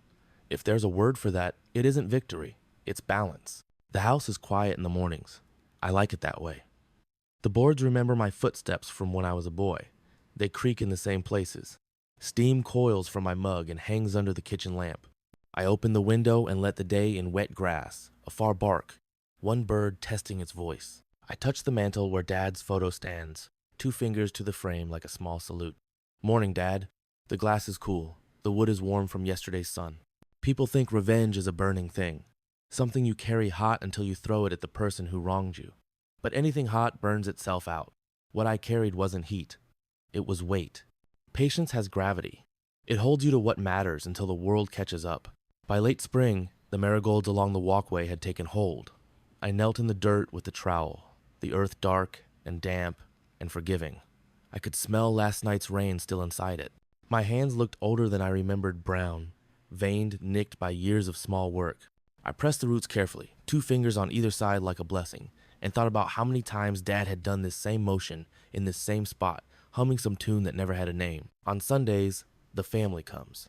A: If there's a word for that, it isn't victory, it's balance. The house is quiet in the mornings. I like it that way. The boards remember my footsteps from when I was a boy. They creak in the same places. Steam coils from my mug and hangs under the kitchen lamp. I open the window and let the day in wet grass, a far bark, one bird testing its voice. I touch the mantel where Dad's photo stands, 2 fingers to the frame like a small salute. "Morning, Dad." The glass is cool. The wood is warm from yesterday's sun. People think revenge is a burning thing, something you carry hot until you throw it at the person who wronged you. But anything hot burns itself out. What I carried wasn't heat. It was weight. Patience has gravity. It holds you to what matters until the world catches up. By late spring, the marigolds along the walkway had taken hold. I knelt in the dirt with the trowel, the earth dark and damp and forgiving. I could smell last night's rain still inside it. My hands looked older than I remembered, brown, veined, nicked by years of small work. I pressed the roots carefully, 2 fingers on either side like a blessing, and thought about how many times Dad had done this same motion in this same spot, humming some tune that never had a name. On Sundays, the family comes.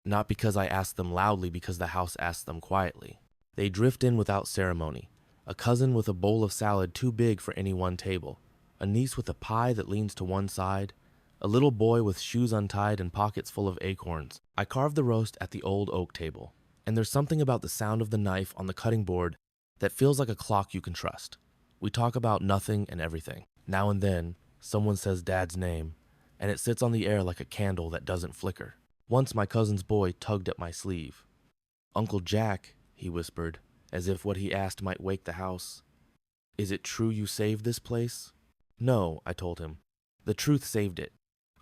A: Not because I ask them loudly, because the house asks them quietly. They drift in without ceremony. A cousin with a bowl of salad too big for any one table. A niece with a pie that leans to one side. A little boy with shoes untied and pockets full of acorns. I carved the roast at the old oak table, and there's something about the sound of the knife on the cutting board that feels like a clock you can trust. We talk about nothing and everything. Now and then, someone says Dad's name, and it sits on the air like a candle that doesn't flicker. Once my cousin's boy tugged at my sleeve. "Uncle Jack," he whispered, as if what he asked might wake the house. "Is it true you saved this place?" "No," I told him. "The truth saved it.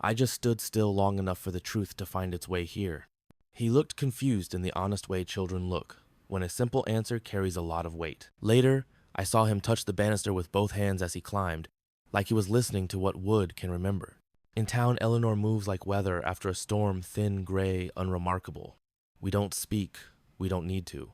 A: I just stood still long enough for the truth to find its way here." He looked confused in the honest way children look, when a simple answer carries a lot of weight. Later, I saw him touch the banister with both hands as he climbed, like he was listening to what wood can remember. In town, Eleanor moves like weather after a storm, thin, gray, unremarkable. We don't speak. We don't need to.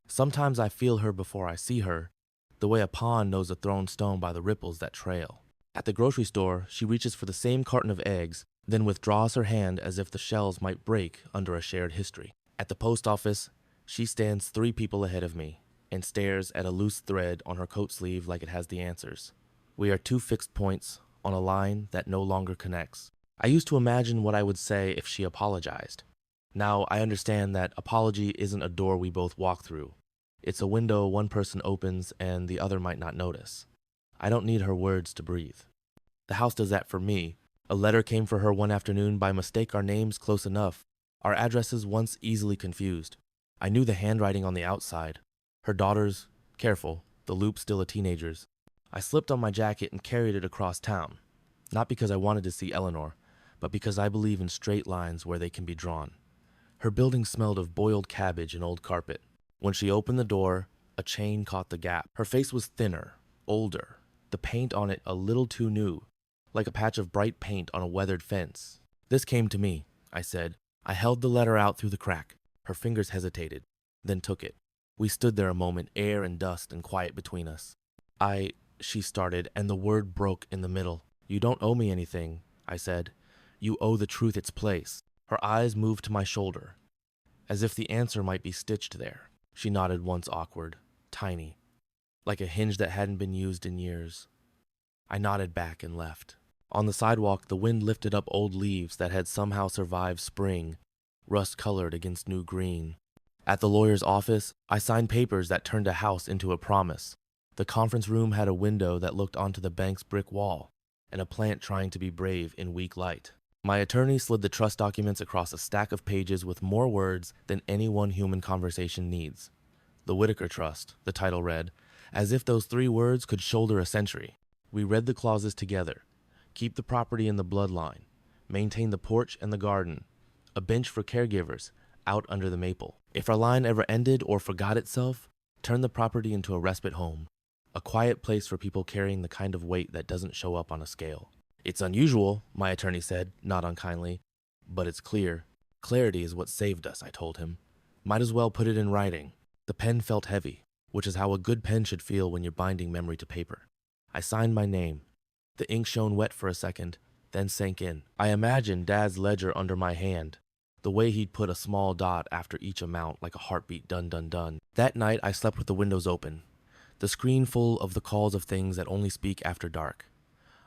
A: Sometimes I feel her before I see her, the way a pond knows a thrown stone by the ripples that trail. At the grocery store, she reaches for the same carton of eggs, then withdraws her hand as if the shells might break under a shared history. At the post office, she stands 3 people ahead of me and stares at a loose thread on her coat sleeve like it has the answers. We are 2 fixed points on a line that no longer connects. I used to imagine what I would say if she apologized. Now I understand that apology isn't a door we both walk through. It's a window one person opens and the other might not notice. I don't need her words to breathe. The house does that for me. A letter came for her one afternoon. By mistake, our names close enough, our addresses once easily confused. I knew the handwriting on the outside. Her daughters, careful, the loop still a teenager's. I slipped on my jacket and carried it across town, not because I wanted to see Eleanor, but because I believe in straight lines where they can be drawn. Her building smelled of boiled cabbage and old carpet. When she opened the door, a chain caught the gap. Her face was thinner, older, the paint on it a little too new, like a patch of bright paint on a weathered fence. "This came to me," I said. I held the letter out through the crack. Her fingers hesitated, then took it. We stood there a moment, air and dust and quiet between us. She started, and the word broke in the middle. "You don't owe me anything," I said. "You owe the truth its place." Her eyes moved to my shoulder, as if the answer might be stitched there. She nodded once, awkward, tiny, like a hinge that hadn't been used in years. I nodded back and left. On the sidewalk, the wind lifted up old leaves that had somehow survived spring, rust-colored against new green. At the lawyer's office, I signed papers that turned a house into a promise. The conference room had a window that looked onto the bank's brick wall, and a plant trying to be brave in weak light. My attorney slid the trust documents across a stack of pages with more words than any one human conversation needs. "The Whitaker Trust," the title read, as if those 3 words could shoulder a century. We read the clauses together. Keep the property in the bloodline. Maintain the porch and the garden. A bench for caregivers, out under the maple. If our line ever ended or forgot itself, turn the property into a respite home. A quiet place for people carrying the kind of weight that doesn't show up on a scale. "It's unusual," my attorney said, not unkindly, "but it's clear." "Clarity is what saved us," I told him. "Might as well put it in writing." The pen felt heavy, which is how a good pen should feel when you're binding memory to paper. I signed my name. The ink shone wet for a second, then sank in. I imagined Dad's ledger under my hand, the way he'd put a small dot after each amount like a heartbeat, dun dun dun. That night I slept with the windows open, the screen full of the calls of things that only speak after dark.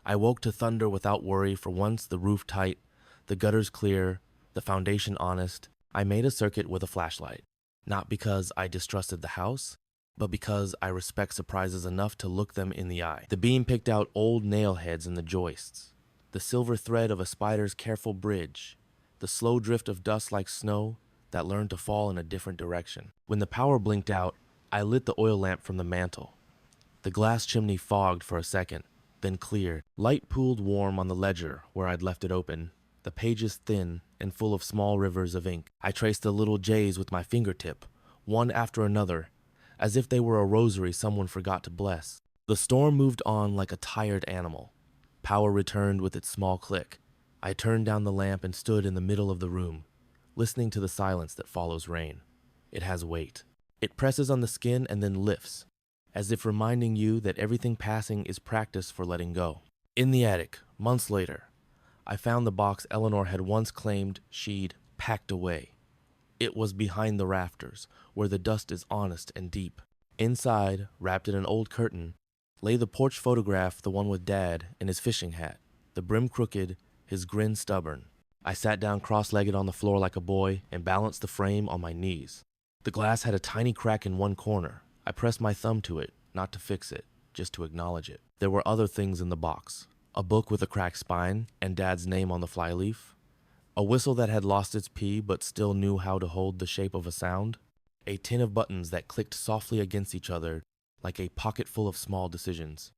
A: I woke to thunder without worry, for once the roof tight, the gutters clear, the foundation honest. I made a circuit with a flashlight, not because I distrusted the house, but because I respect surprises enough to look them in the eye. The beam picked out old nail heads in the joists, the silver thread of a spider's careful bridge, the slow drift of dust like snow that learned to fall in a different direction. When the power blinked out, I lit the oil lamp from the mantel. The glass chimney fogged for a second, then cleared. Light pooled warm on the ledger where I'd left it open, the pages thin and full of small rivers of ink. I traced the little J's with my fingertip, one after another, as if they were a rosary someone forgot to bless. The storm moved on like a tired animal. Power returned with its small click. I turned down the lamp and stood in the middle of the room, listening to the silence that follows rain. It has weight. It presses on the skin and then lifts, as if reminding you that everything passing is practice for letting go. In the attic, months later, I found the box Eleanor had once claimed she'd packed away. It was behind the rafters, where the dust is honest and deep. Inside, wrapped in an old curtain, lay the porch photograph, the one with Dad in his fishing hat, the brim crooked, his grin stubborn. I sat down cross-legged on the floor like a boy and balanced the frame on my knees. The glass had a tiny crack in one corner. I pressed my thumb to it, not to fix it, just to acknowledge it. There were other things in the box. A book with a cracked spine and Dad's name on the flyleaf. A whistle that had lost its P but still knew how to hold the shape of a sound. A tin of buttons that clicked softly against each other like a pocket full of small decisions.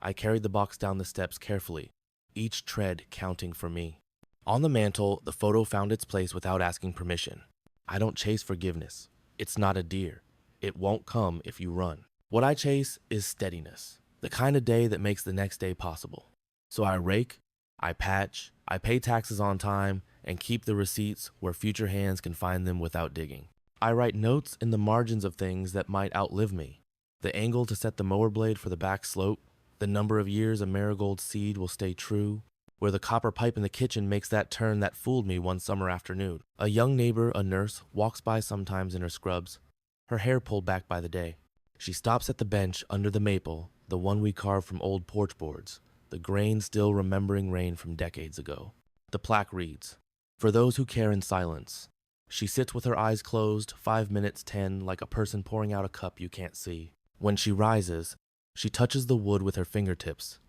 A: I carried the box down the steps carefully, each tread counting for me. On the mantel, the photo found its place without asking permission. I don't chase forgiveness. It's not a deer. It won't come if you run. What I chase is steadiness, the kind of day that makes the next day possible. So I rake, I patch, I pay taxes on time, and keep the receipts where future hands can find them without digging. I write notes in the margins of things that might outlive me. The angle to set the mower blade for the back slope, the number of years a marigold seed will stay true, where the copper pipe in the kitchen makes that turn that fooled me one summer afternoon. A young neighbor, a nurse, walks by sometimes in her scrubs, her hair pulled back by the day. She stops at the bench under the maple, the one we carved from old porch boards, the grain still remembering rain from decades ago. The plaque reads, "For those who care in silence." She sits with her eyes closed, 5 minutes 10, like a person pouring out a cup you can't see. When she rises, she touches the wood with her fingertips,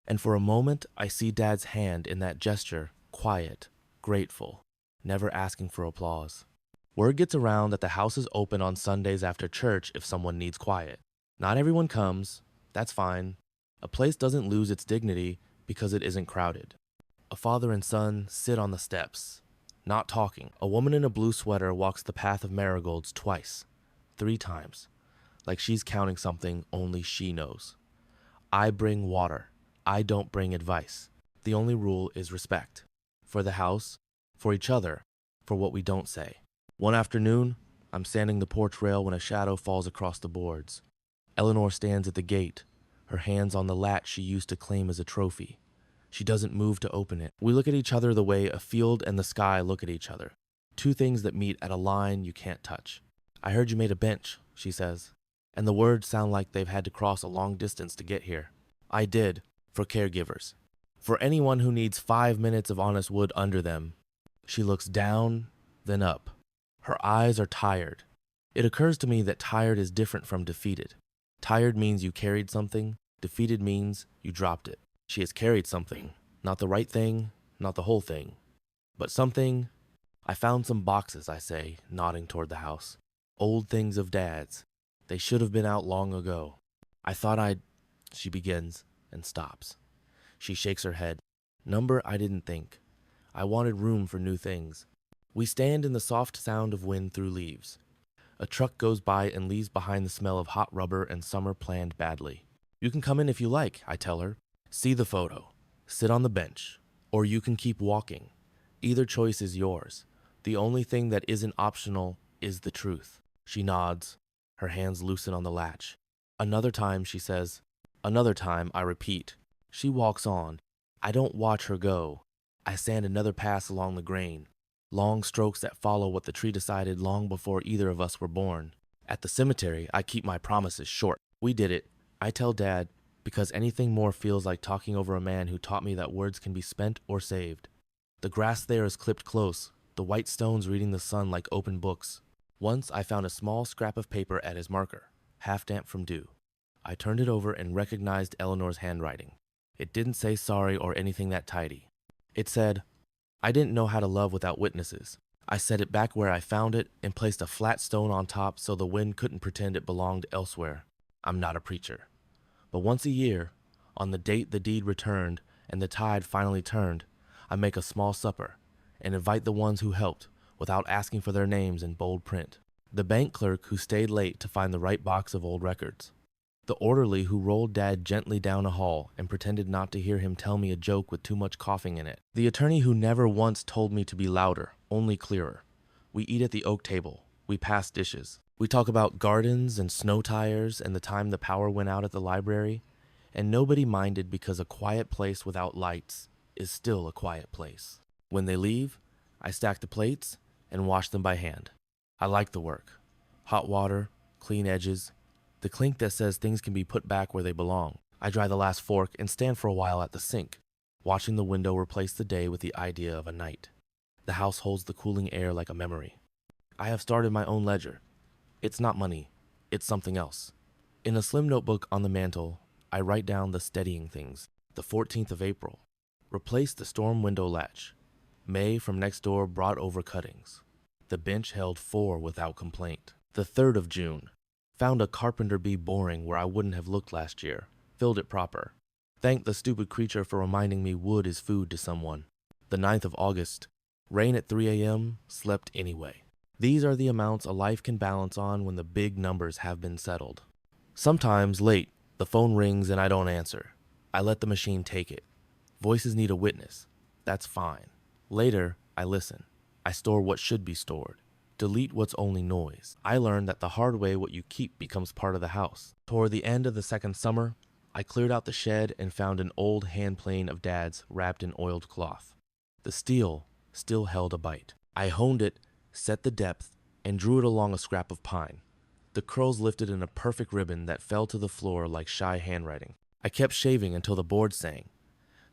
A: and for a moment I see Dad's hand in that gesture, quiet, grateful, never asking for applause. Word gets around that the house is open on Sundays after church if someone needs quiet. Not everyone comes, that's fine. A place doesn't lose its dignity because it isn't crowded. A father and son sit on the steps, not talking. A woman in a blue sweater walks the path of marigolds twice, 3 times, like she's counting something only she knows. I bring water. I don't bring advice. The only rule is respect. For the house, for each other, for what we don't say. One afternoon, I'm standing the porch rail when a shadow falls across the boards. Eleanor stands at the gate, her hands on the latch she used to claim as a trophy. She doesn't move to open it. We look at each other the way a field and the sky look at each other. 2 things that meet at a line you can't touch. "I heard you made a bench," she says, and the words sound like they've had to cross a long distance to get here. I did, for caregivers. For anyone who needs 5 minutes of honest wood under them. She looks down, then up. Her eyes are tired. It occurs to me that tired is different from defeated. Tired means you carried something. Defeated means you dropped it. She has carried something. Not the right thing, not the whole thing, but something. I found some boxes, I say, nodding toward the house. Old things of Dad's. They should have been out long ago. I thought I'd... She begins and stops. She shakes her head. Number I didn't think. I wanted room for new things. We stand in the soft sound of wind through leaves. A truck goes by and leaves behind the smell of hot rubber and summer planned badly. You can come in if you like, I tell her. See the photo. Sit on the bench. Or you can keep walking. Either choice is yours. The only thing that isn't optional is the truth. She nods. Her hands loosen on the latch. Another time, she says. Another time, I repeat. She walks on. I don't watch her go. I sand another pass along the grain. Long strokes that follow what the tree decided long before either of us were born. At the cemetery, I keep my promises short. We did it. I tell Dad, because anything more feels like talking over a man who taught me that words can be spent or saved. The grass there is clipped close, the white stones reading the sun like open books. Once I found a small scrap of paper at his marker, half damp from dew. I turned it over and recognized Eleanor's handwriting. It didn't say sorry or anything that tidy. It said, I didn't know how to love without witnesses. I set it back where I found it and placed a flat stone on top so the wind couldn't pretend it belonged elsewhere. I'm not a preacher. But once a year, on the date the deed returned and the tide finally turned, I make a small supper and invite the ones who helped without asking for their names in bold print. The bank clerk who stayed late to find the right box of old records. The orderly who rolled Dad gently down a hall and pretended not to hear him tell me a joke with too much coughing in it. The attorney who never once told me to be louder, only clearer. We eat at the oak table. We pass dishes. We talk about gardens and snow tires and the time the power went out at the library. And nobody minded because a quiet place without lights is still a quiet place. When they leave, I stack the plates and wash them by hand. I like the work. Hot water, clean edges, the clink that says things can be put back where they belong. I dry the last fork and stand for a while at the sink, watching the window replace the day with the idea of a night. The house holds the cooling air like a memory. I have started my own ledger. It's not money. It's something else. In a slim notebook on the mantel, I write down the steadying things. The 14th of April. Replaced the storm window latch. May from next door brought over cuttings. The bench held 4 without complaint. The 3rd of June. Found a carpenter bee boring where I wouldn't have looked last year. Filled it proper. Thanked the stupid creature for reminding me wood is food to someone. The 9th of August. Rain at 3 a.m., slept anyway. These are the amounts a life can balance on when the big numbers have been settled. Sometimes, late, the phone rings and I don't answer. I let the machine take it. Voices need a witness. That's fine. Later, I listen. I store what should be stored. Delete what's only noise. I learned that the hard way what you keep becomes part of the house. Toward the end of the second summer, I cleared out the shed and found an old hand plane of Dad's wrapped in oiled cloth. The steel still held a bite. I honed it, set the depth, and drew it along a scrap of pine. The curls lifted in a perfect ribbon that fell to the floor like shy handwriting. I kept shaving until the board sang.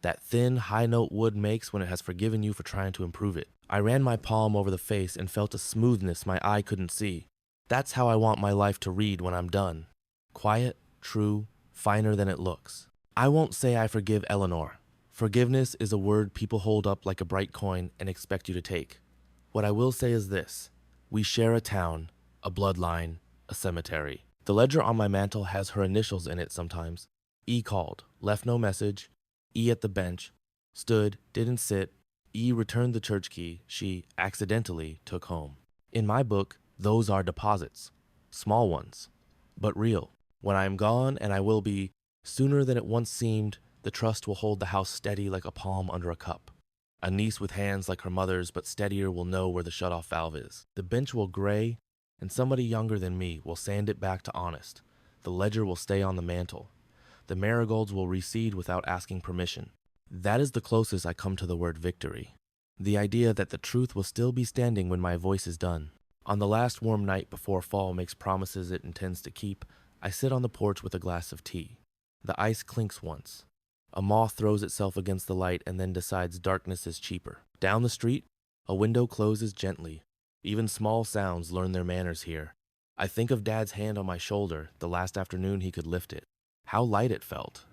A: That thin, high note wood makes when it has forgiven you for trying to improve it. I ran my palm over the face and felt a smoothness my eye couldn't see. That's how I want my life to read when I'm done. Quiet, true, finer than it looks. I won't say I forgive Eleanor. Forgiveness is a word people hold up like a bright coin and expect you to take. What I will say is this. We share a town, a bloodline, a cemetery. The ledger on my mantle has her initials in it sometimes. E called, left no message. E at the bench, stood, didn't sit. E returned the church key she accidentally took home. In my book, those are deposits. Small ones, but real. When I am gone, and I will be, sooner than it once seemed, the trust will hold the house steady like a palm under a cup. A niece with hands like her mother's, but steadier, will know where the shutoff valve is. The bench will gray, and somebody younger than me will sand it back to honest. The ledger will stay on the mantle. The marigolds will reseed without asking permission. That is the closest I come to the word victory. The idea that the truth will still be standing when my voice is done. On the last warm night before fall makes promises it intends to keep, I sit on the porch with a glass of tea. The ice clinks once. A moth throws itself against the light and then decides darkness is cheaper. Down the street, a window closes gently. Even small sounds learn their manners here. I think of Dad's hand on my shoulder the last afternoon he could lift it. How light it felt.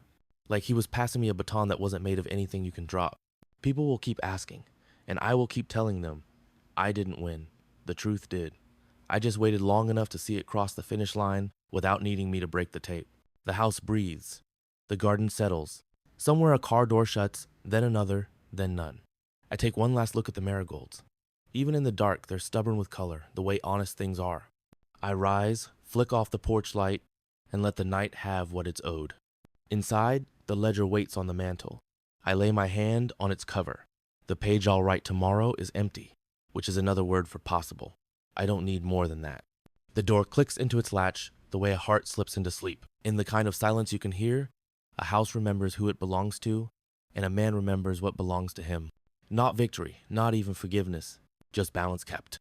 A: Like he was passing me a baton that wasn't made of anything you can drop. People will keep asking, and I will keep telling them, I didn't win. The truth did. I just waited long enough to see it cross the finish line without needing me to break the tape. The house breathes. The garden settles. Somewhere a car door shuts, then another, then none. I take one last look at the marigolds. Even in the dark, they're stubborn with color, the way honest things are. I rise, flick off the porch light, and let the night have what it's owed. Inside, the ledger waits on the mantle. I lay my hand on its cover. The page I'll write tomorrow is empty, which is another word for possible. I don't need more than that. The door clicks into its latch the way a heart slips into sleep. In the kind of silence you can hear, a house remembers who it belongs to, and a man remembers what belongs to him. Not victory, not even forgiveness, just balance kept.